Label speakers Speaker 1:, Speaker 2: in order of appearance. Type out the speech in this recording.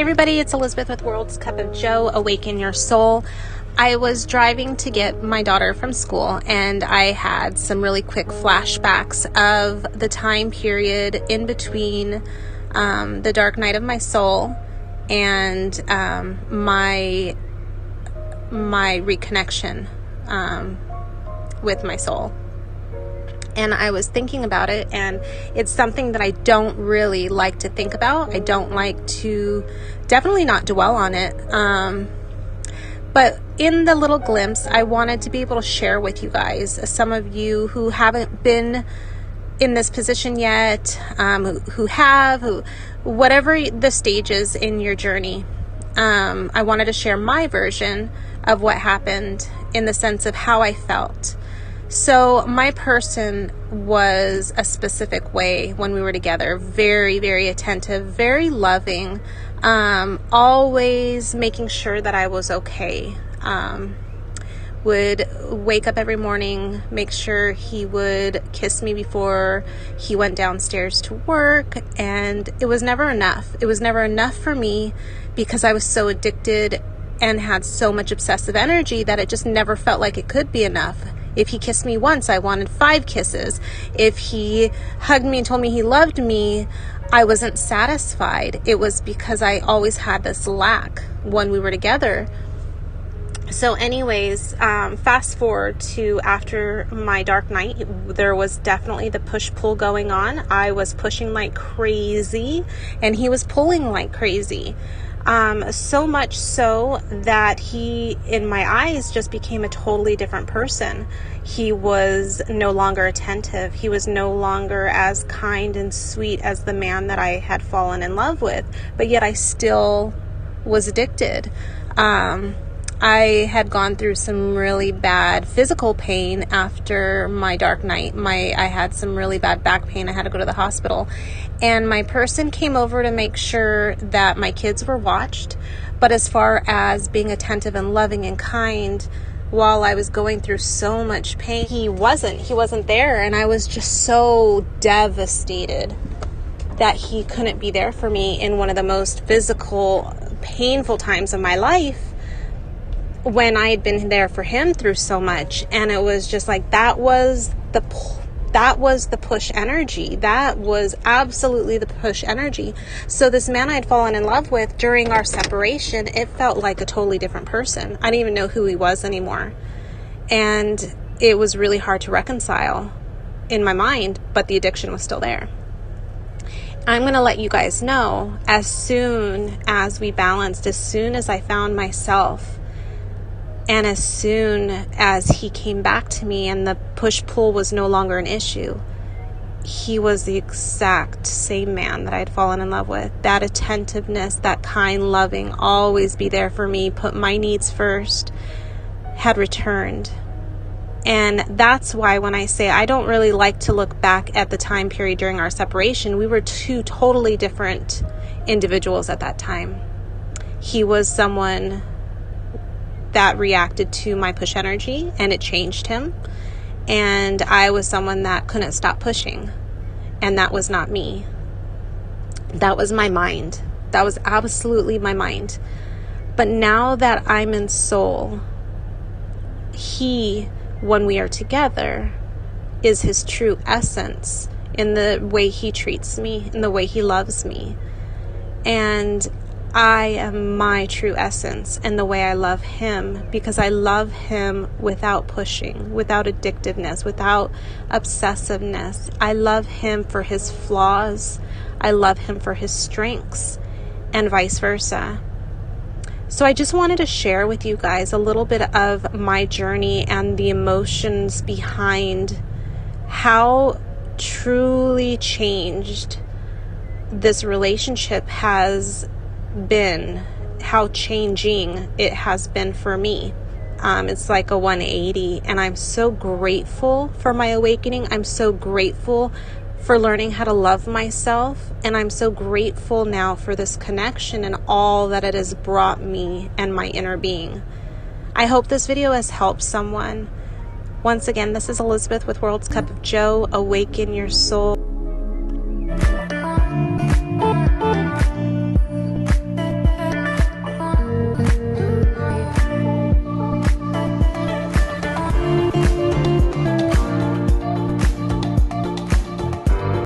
Speaker 1: everybody, it's Elizabeth with World's Cup of Joe, Awaken Your Soul. I was driving to get my daughter from school, and I had some really quick flashbacks of the time period in between the dark night of my soul and my reconnection with my soul. And I was thinking about it, and it's something that I don't really like to think about. I don't like to, definitely not dwell on it. But in the little glimpse, I wanted to be able to share with you guys, some of you who haven't been in this position yet, whatever the stages in your journey. I wanted to share my version of what happened in the sense of how I felt. So my person was a specific way when we were together, very, very attentive, very loving, always making sure that I was okay. Would wake up every morning, make sure he would kiss me before he went downstairs to work, and it was never enough. It was never enough for me because I was so addicted and had so much obsessive energy that it just never felt like it could be enough. If he kissed me once, I wanted 5 kisses. If he hugged me and told me he loved me, I wasn't satisfied. It was because I always had this lack when we were together. So anyways, fast forward to after my dark night, there was definitely the push-pull going on. I was pushing like crazy, and he was pulling like crazy. So much so that he, in my eyes, just became a totally different person. He was no longer attentive. He was no longer as kind and sweet as the man that I had fallen in love with, but yet I still was addicted. I had gone through some really bad physical pain after my dark night. I had some really bad back pain. I had to go to the hospital. And my person came over to make sure that my kids were watched. But as far as being attentive and loving and kind, while I was going through so much pain, he wasn't there. And I was just so devastated that he couldn't be there for me in one of the most physical, painful times of my life, when I had been there for him through so much. And it was just like, that was the push energy. That was absolutely the push energy. So this man I had fallen in love with during our separation, it felt like a totally different person. I didn't even know who he was anymore. And it was really hard to reconcile in my mind, but the addiction was still there. I'm going to let you guys know, as soon as we balanced, as soon as I found myself, and as soon as he came back to me and the push-pull was no longer an issue, he was the exact same man that I had fallen in love with. That attentiveness, that kind, loving, always be there for me, put my needs first, had returned. And that's why when I say I don't really like to look back at the time period during our separation, we were 2 totally different individuals at that time. He was someone that reacted to my push energy, and it changed him. And I was someone that couldn't stop pushing, and that was not me. That was my mind. That was absolutely my mind. But now that I'm in soul, he, when we are together, is his true essence in the way he treats me, in the way he loves me. And I am my true essence in the way I love him, because I love him without pushing, without addictiveness, without obsessiveness. I love him for his flaws. I love him for his strengths, and vice versa. So I just wanted to share with you guys a little bit of my journey and the emotions behind how truly changed this relationship has been, how changing it has been for me. It's like a 180, and I'm so grateful for my awakening. I'm so grateful for learning how to love myself, and I'm so grateful now for this connection and all that it has brought me and my inner being. I hope this video has helped someone. Once again, this is Elizabeth with World's Cup of Joe. Awaken your soul.